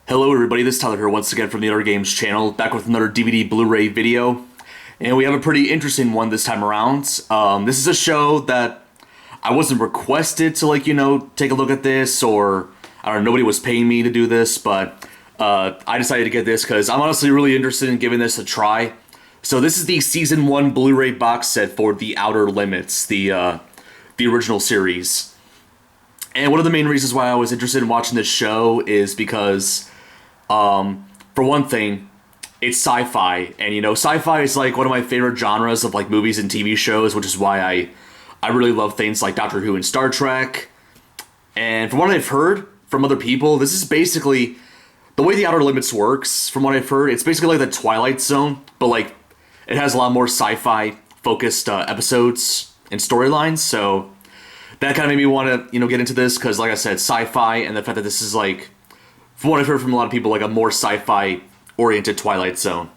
Hello everybody, this is Tyler here once again from the Other Games channel, back with another DVD Blu-ray video. And we have a pretty interesting one this time around. This is a show that I wasn't requested to take a look at this, or I don't know, nobody was paying me to do this, but I decided to get this because I'm honestly really interested in giving this a try. So this is the Season 1 Blu-ray box set for The Outer Limits, the original series. And one of the main reasons why I was interested in watching this show is because, for one thing, it's sci-fi. And, sci-fi is, one of my favorite genres of, movies and TV shows, which is why I really love things like Doctor Who and Star Trek. And from what I've heard from other people, this is basically, the way The Outer Limits works, from what I've heard, it's basically like the Twilight Zone, but, it has a lot more sci-fi focused episodes and storylines, so that kind of made me want to, get into this, because, like I said, sci-fi, and the fact that this is, from what I've heard from a lot of people, a more sci-fi-oriented Twilight Zone.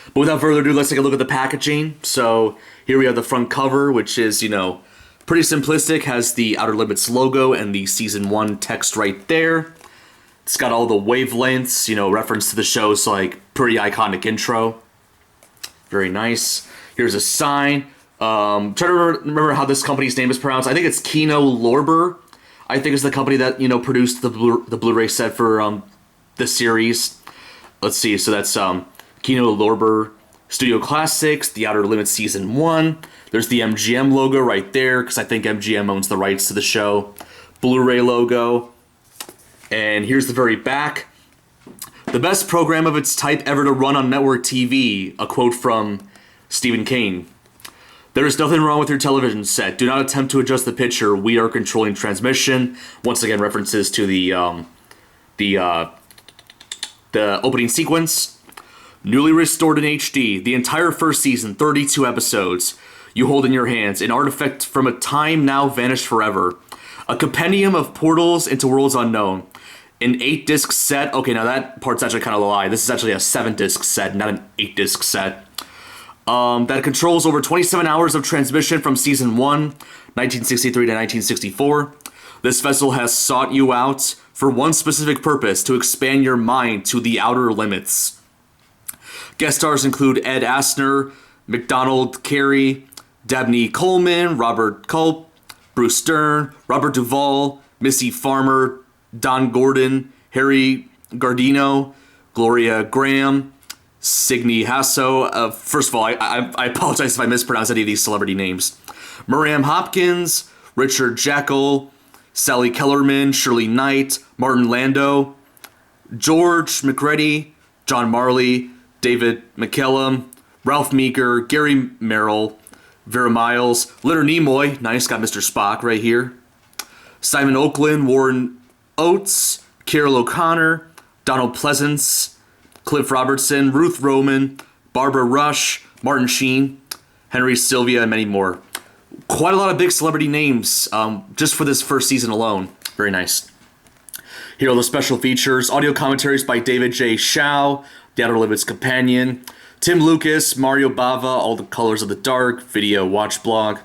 But without further ado, let's take a look at the packaging. So, here we have the front cover, which is, pretty simplistic, has the Outer Limits logo and the Season 1 text right there. It's got all the wavelengths, reference to the show's, pretty iconic intro. Very nice. Here's a sign. Try to remember how this company's name is pronounced. I think it's Kino Lorber. I think it's the company that produced the Blu-ray set for the series. Let's see. So that's Kino Lorber Studio Classics, The Outer Limits Season 1. There's the MGM logo right there because I think MGM owns the rights to the show. Blu-ray logo. And here's the very back. The best program of its type ever to run on network TV. A quote from Stephen King. There is nothing wrong with your television set. Do not attempt to adjust the picture. We are controlling transmission. Once again, references to the opening sequence. Newly restored in HD. The entire first season, 32 episodes. You hold in your hands. An artifact from a time now vanished forever. A compendium of portals into worlds unknown. An 8-disc set. Okay, now that part's actually kind of a lie. This is actually a 7-disc set, not an 8-disc set. That controls over 27 hours of transmission from Season 1, 1963 to 1964. This vessel has sought you out for one specific purpose, to expand your mind to the outer limits. Guest stars include Ed Asner, MacDonald Carey, Dabney Coleman, Robert Culp, Bruce Dern, Robert Duvall, Missy Farmer, Don Gordon, Harry Gardino, Gloria Graham, Signe Hasso. First of all, I apologize if I mispronounce any of these celebrity names. Miriam Hopkins, Richard Jackal, Sally Kellerman, Shirley Knight, Martin Landau, George McReady, John Marley, David McCallum, Ralph Meeker, Gary Merrill, Vera Miles, Leonard Nimoy, nice, got Mr. Spock right here, Simon Oakland, Warren Oates, Carol O'Connor, Donald Pleasance, Cliff Robertson, Ruth Roman, Barbara Rush, Martin Sheen, Henry Sylvia, and many more. Quite a lot of big celebrity names just for this first season alone. Very nice. Here are the special features. Audio commentaries by David J. Shaw, The Outer Limits Companion, Tim Lucas, Mario Bava, All the Colors of the Dark, Video Watch Blog,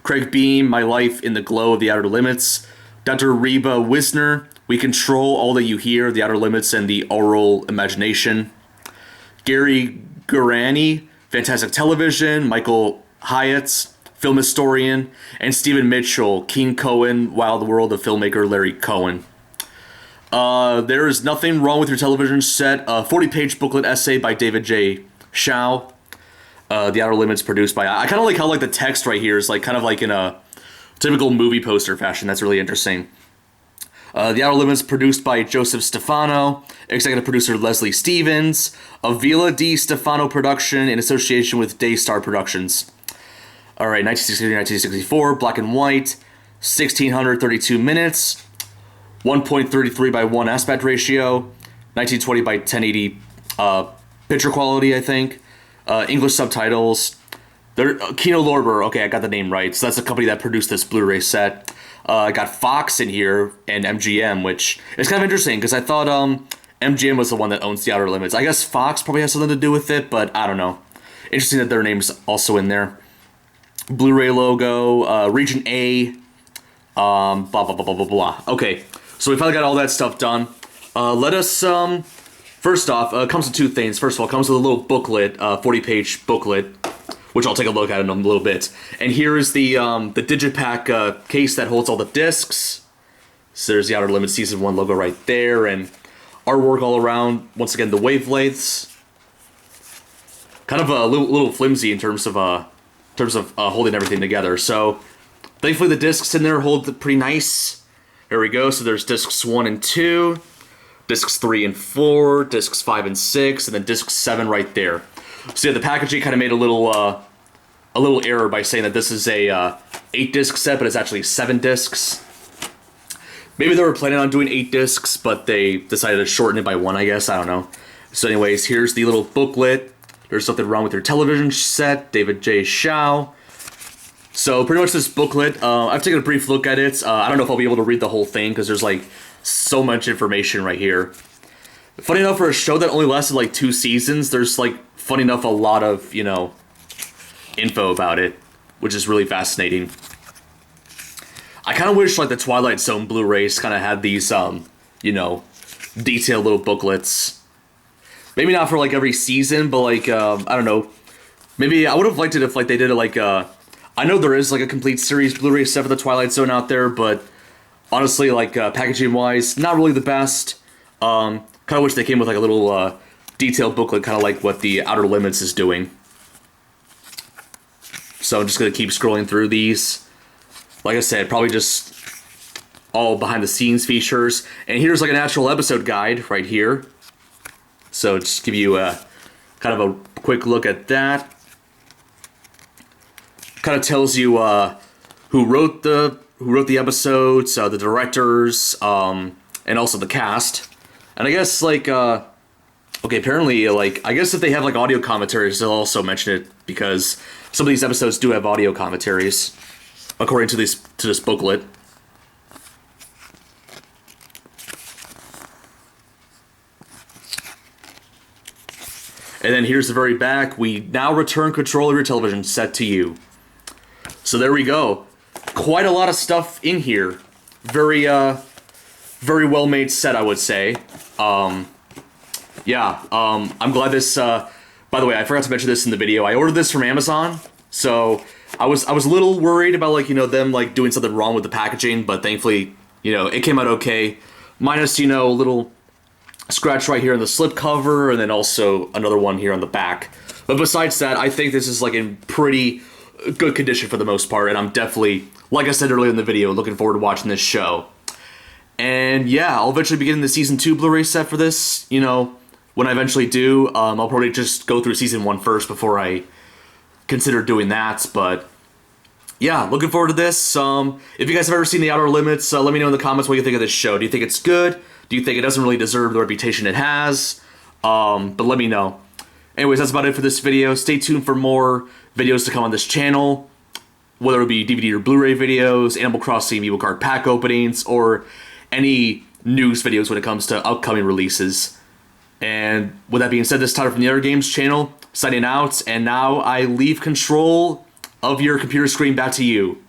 Craig Beam, My Life in the Glow of the Outer Limits, Dr. Reba Wisner, We Control All That You Hear, The Outer Limits and the Oral Imagination, Gary Gurani, Fantastic Television, Michael Hyatt, Film Historian, and Stephen Mitchell, King Cohen, Wild World of filmmaker Larry Cohen. There is Nothing Wrong with Your Television Set, a 40-page booklet essay by David J. Shaw. The Outer Limits produced by... I kind of like how the text right here is kind of in a typical movie poster fashion. That's really interesting. The Outer Limits produced by Joseph Stefano, executive producer Leslie Stevens, Avila D. Stefano production in association with Daystar Productions. All right, 1963-1964, black and white, 1632 minutes, 1.33 by 1 aspect ratio, 1920 by 1080 picture quality, I think. English subtitles. Kino Lorber, okay, I got the name right. So that's the company that produced this Blu-ray set. I got Fox in here and MGM, which is kind of interesting because I thought MGM was the one that owns The Outer Limits. I guess Fox probably has something to do with it, but I don't know. Interesting that their name's also in there. Blu-ray logo, Region A, blah, blah, blah, blah, blah, blah. Okay, so we finally got all that stuff done. Let us, first off, it comes with two things. First of all, it comes with a little booklet, 40-page booklet, which I'll take a look at in a little bit. And here is the Digipack case that holds all the discs. So there's the Outer Limits Season 1 logo right there, and artwork all around. Once again, the wavelengths. Kind of a little flimsy in terms of holding everything together. So thankfully the discs in there hold it pretty nice. Here we go. So there's discs 1 and 2, discs 3 and 4, discs 5 and 6, and then disc 7 right there. So yeah, the packaging kind of made a little error by saying that this is a 8-disc set, but it's actually 7 discs. Maybe they were planning on doing 8 discs, but they decided to shorten it by 1, I guess. I don't know. So anyways, here's the little booklet. There's something wrong with your television set, David J. Shao. So pretty much this booklet, I've taken a brief look at it. I don't know if I'll be able to read the whole thing because there's like so much information right here. Funny enough, for a show that only lasted like 2 seasons, there's like, funny enough, a lot of, you know, info about it, which is really fascinating. I kind of wish like the Twilight Zone Blu-rays kind of had these, you know, detailed little booklets. Maybe not for like every season, but like, I don't know. Maybe I would have liked it if like they did it like, I know there is like a complete series Blu-ray set for the Twilight Zone out there, but honestly, like packaging wise, not really the best. Kind of wish they came with like a little detailed booklet, kind of like what the Outer Limits is doing. So I'm just gonna keep scrolling through these. Like I said, probably just all behind the scenes features. And here's like an actual episode guide right here. So just give you a kind of a quick look at that. Kind of tells you who wrote the episodes, the directors, and also the cast. And I guess like okay, apparently like I guess if they have like audio commentaries, they'll also mention it because some of these episodes do have audio commentaries, according to this booklet. And then here's the very back. We now return control of your television set to you. So there we go. Quite a lot of stuff in here. Very well made set, I would say. Yeah, I'm glad this, by the way, I forgot to mention this in the video. I ordered this from Amazon, so I was a little worried about like, you know, them like doing something wrong with the packaging, but thankfully, you know, it came out okay. Minus, you know, a little scratch right here in the slip cover, and then also another one here on the back. But besides that, I think this is like in pretty good condition for the most part, and I'm definitely, like I said earlier in the video, looking forward to watching this show. And yeah, I'll eventually be getting the Season 2 Blu-ray set for this, you know, when I eventually do. I'll probably just go through Season 1 first before I consider doing that, but yeah, looking forward to this. If you guys have ever seen The Outer Limits, let me know in the comments what you think of this show. Do you think it's good? Do you think it doesn't really deserve the reputation it has? But let me know. Anyways, that's about it for this video. Stay tuned for more videos to come on this channel, whether it be DVD or Blu-ray videos, Animal Crossing Amiibo card pack openings, or any news videos when it comes to upcoming releases. And with that being said, this is Tyler from the Other Games channel, signing out, and now I leave control of your computer screen back to you.